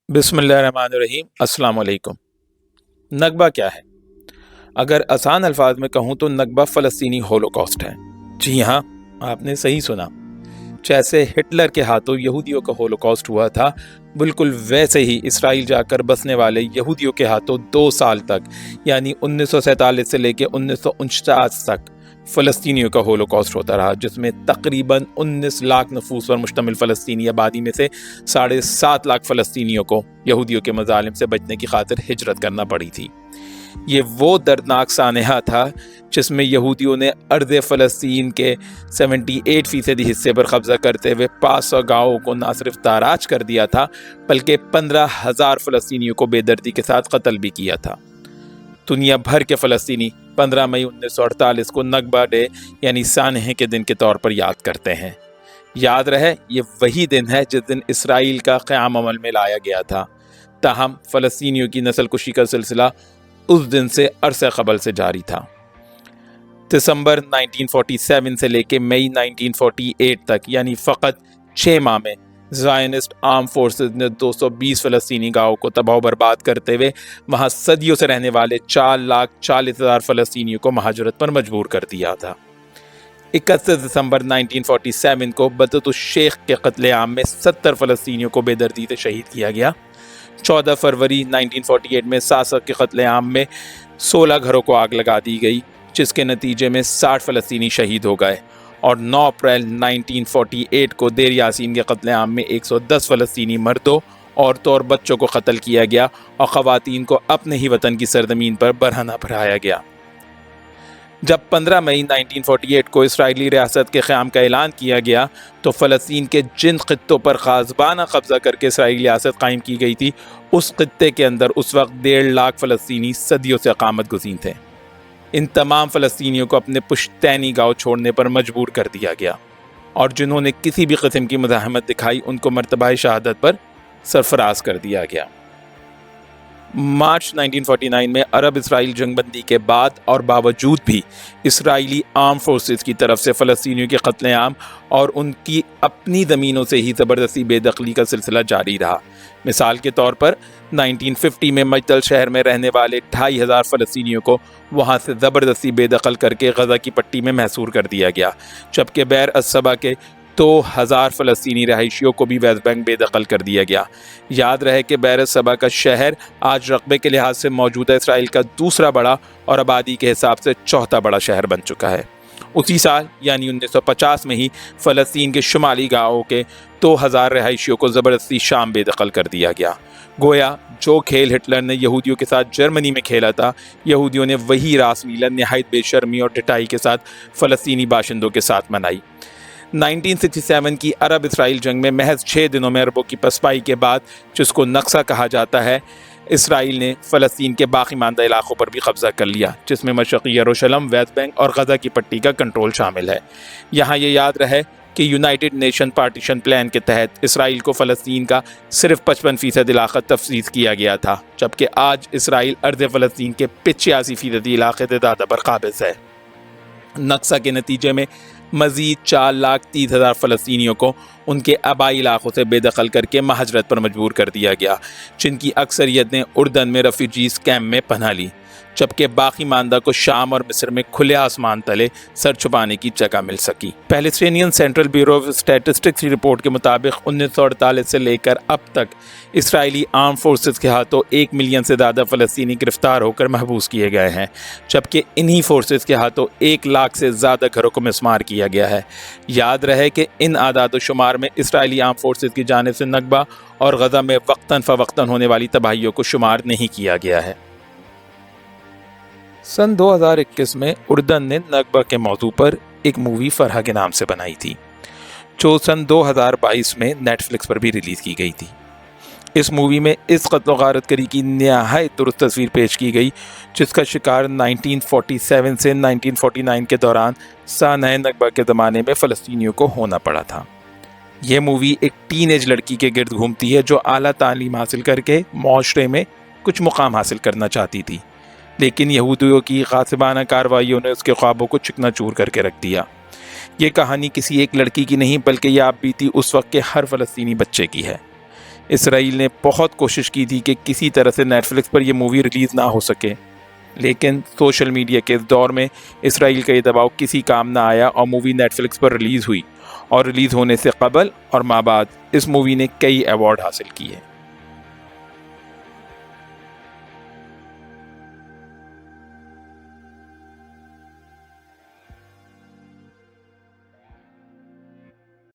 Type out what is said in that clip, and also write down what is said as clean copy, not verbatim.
बिस्मिल्लाहिर्रहमानिर्रहीम। अस्सलाम वालेकुम। नकबा क्या है? अगर आसान अल्फाज में कहूँ तो नकबा फ़लस्तीनी होलोकॉस्ट है। जी हाँ, आपने सही सुना। जैसे हिटलर के हाथों यहूदियों का होलोकॉस्ट हुआ था, बिल्कुल वैसे ही इसराइल जाकर बसने वाले यहूदियों के हाथों 2 साल तक यानी 1947 से लेकर 1949 तक फ़लस्तीनियों का होलोकॉस्ट होता रहा, जिसमें तकरीबन 19 लाख नफूस पर मुश्तमिल फ़लस्तीनी आबादी में से 7.5 लाख फ़लस्तीनियों को यहूदियों के मज़ालिम से बचने की खातिर हिजरत करना पड़ी थी। ये वो दर्दनाक सानहा था जिसमें यहूदियों ने अर्ज़ फ़लस्तीन के 78% हिस्से पर कब्ज़ा करते हुए 500 गाँवों को न सिर्फ ताराज कर दिया था, बल्कि 15,000 फ़लस्तीनियों को बेदर्दी के साथ कत्ल भी किया था। दुनिया भर के फ़लस्तीनी 15 मई 1948 को नकबा डे यानी सानहे के दिन के तौर पर याद करते हैं। याद रहे, ये वही दिन है जिस दिन इसराइल का क़याम अमल में लाया गया था। ताहम फ़लस्तीनियों की नस्ल कुशी का सिलसिला उस दिन से अरसे क़बल से जारी था। दिसंबर 1947 से लेकर मई 1948 तक यानी फ़कत 6 माह में ज़ायनिस्ट आर्म फोर्सेस ने 220 फ़लस्तीनी गाँवों को तबाह बर्बाद करते हुए वहाँ सदियों से रहने वाले 4,40,000 फ़लस्तीनियों को महाजरत पर मजबूर कर दिया था। 31 दिसंबर 1947 को बदतुश शेख के कत्लेआम में 70 फ़लस्तीनियों को बेदर्दी से शहीद किया गया। 14 फरवरी 1948 में सासक के कत्लेआम में 16 घरों को आग लगा दी गई, जिसके नतीजे में 60 फ़लस्तीनी शहीद हो गए। और 9 अप्रैल 1948 को देर यासीन के कत्लेआम में 110 फ़लस्तीनी मर्दों, औरतों और बच्चों को कत्ल किया गया और ख़वातीन को अपने ही वतन की सरजमीन पर बरहना भराया गया। जब 15 मई 1948 को इसराइली रियासत के क़याम का ऐलान किया गया तो फ़लस्तीन के जिन ख़ित्तों पर ग़ाज़बाना कब्ज़ा करके इसराइली रियासत कायम की गई थी, उस ख़ित्ते के अंदर उस वक्त 1.5 लाख फ़लस्तीनी सदियों से अक़ामत गुज़ीर थे। इन तमाम फ़लस्तीनियों को अपने पुश्तैनी गाँव छोड़ने पर मजबूर कर दिया गया और जिन्होंने किसी भी किस्म की मुज़ाहमत दिखाई उनको मर्तबा शहादत पर सरफराज कर दिया गया। मार्च 1949 में अरब इसराइल जंगबंदी के बाद और बावजूद भी इसराइली आर्म फोर्सेस की तरफ से फ़लस्तीनियों के कत्लेआम और उनकी अपनी ज़मीनों से ही ज़बरदस्ती बेदखली का सिलसिला जारी रहा। मिसाल के तौर पर 1950 में मजदल शहर में रहने वाले 2,500 फ़लस्तीनियों को वहाँ से ज़बरदस्ती बेदखल करके गज़ा की पट्टी में महसूर कर दिया गया, जबकि बैर अस-सबा के 2,000 फ़लस्तीनी रहायशियों को भी वेस्ट बैंक बेदखल कर दिया गया। याद रहे कि बैर अस-सबा का शहर आज रकबे के लिहाज से मौजूदा इसराइल का दूसरा बड़ा और आबादी के हिसाब से चौथा बड़ा शहर बन चुका है। उसी साल यानी 1950 में ही फ़लस्तीन के शुमाली गाँवों के 2,000 रहायशियों को ज़बरदस्ती शाम बेदखल कर दिया गया। गोया जो खेल हिटलर ने यहूदियों के साथ जर्मनी में खेला था, यहूदियों ने वही रास मीला नहायत बेशर्मी और ढिठाई के साथ फ़लस्तीनी बाशिंदों के साथ मनाई। 1967 की अरब इसराइल जंग में महज 6 दिनों में अरबों की पसपाई के बाद, जिसको नक्सा कहा जाता है, इसराइल ने फ़लस्तीन के बाकी मानदा इलाकों पर भी कब्ज़ा कर लिया, जिसमें मशरक़ी यरूशलेम, वेस्ट बैंक और गज़ा की पट्टी का कंट्रोल शामिल है। यहाँ ये याद रहे कि यूनाइटेड नेशन पार्टीशन प्लान के तहत इसराइल को फ़लस्तीन का सिर्फ 55% इलाक़ा तफ़सीस किया गया था, जबकि आज इसराइल अर्ज़ फ़लस्तीन के 85% इलाक़े से ज़्यादा पर काबिज़ है। नक्सा के नतीजे में मज़ीद 4,30,000 फ़लस्तीनियों को उनके आबाई इलाक़ों से बेदखल करके महाजरत पर मजबूर कर दिया गया, जिनकी अक्सरियत ने उर्दन में रेफ्यूजीज़ कैंप में पनाह ली, जबकि बाकी मानदा को शाम और मिस्र में खुले आसमान तले सर छुपाने की जगह मिल सकी। Palestinian central bureau of statistics की रिपोर्ट के मुताबिक 1948 से लेकर अब तक इसराइली आर्म फोर्सेस के हाथों 1 मिलियन से ज़्यादा फ़लस्तीनी गिरफ्तार होकर महबूस किए गए हैं, जबकि इन्हीं फोर्सेस के हाथों 1 लाख से ज़्यादा घरों को मिस्मार किया गया है। याद रहे कि इन आदाद व शुमार में इसराइली आर्म फोर्सेस की जानिब से नकबा और गज़ा में वक्तन फ़वक्तन होने वाली तबाहियों को शुमार नहीं किया गया है। सन 2021 में उर्दन ने नकबा के मौजू पर एक मूवी फरहा के नाम से बनाई थी, जो सन 2022 में नेटफ्लिक्स पर भी रिलीज़ की गई थी। इस मूवी में इस क़त्ल गारत करी की नहायत दुरुस्त तस्वीर पेश की गई, जिसका शिकार 1947 से 1949 के दौरान सानह नकबा के ज़माने में फ़लस्तीनियों को होना पड़ा था। यह मूवी एक टीनेज लड़की के गिर्द घूमती है जो आला तालीम हासिल करके माशरे में कुछ मुकाम हासिल करना चाहती थी, लेकिन यहूदियों की ग़ासिबाना कार्रवाइयों ने उसके ख्वाबों को चिकनाचूर करके रख दिया। ये कहानी किसी एक लड़की की नहीं बल्कि यह आप बीती उस वक्त के हर फ़लस्तीनी बच्चे की है। اسرائیل نے بہت کوشش کی تھی کہ کسی طرح سے نیٹ فلکس پر یہ مووی ریلیز نہ ہو سکے، لیکن سوشل میڈیا کے اس دور میں اسرائیل کا یہ دباؤ کسی کام نہ آیا اور مووی نیٹ فلکس پر ریلیز ہوئی، اور ریلیز ہونے سے قبل اور بعد اس مووی نے کئی ایوارڈ حاصل کیے۔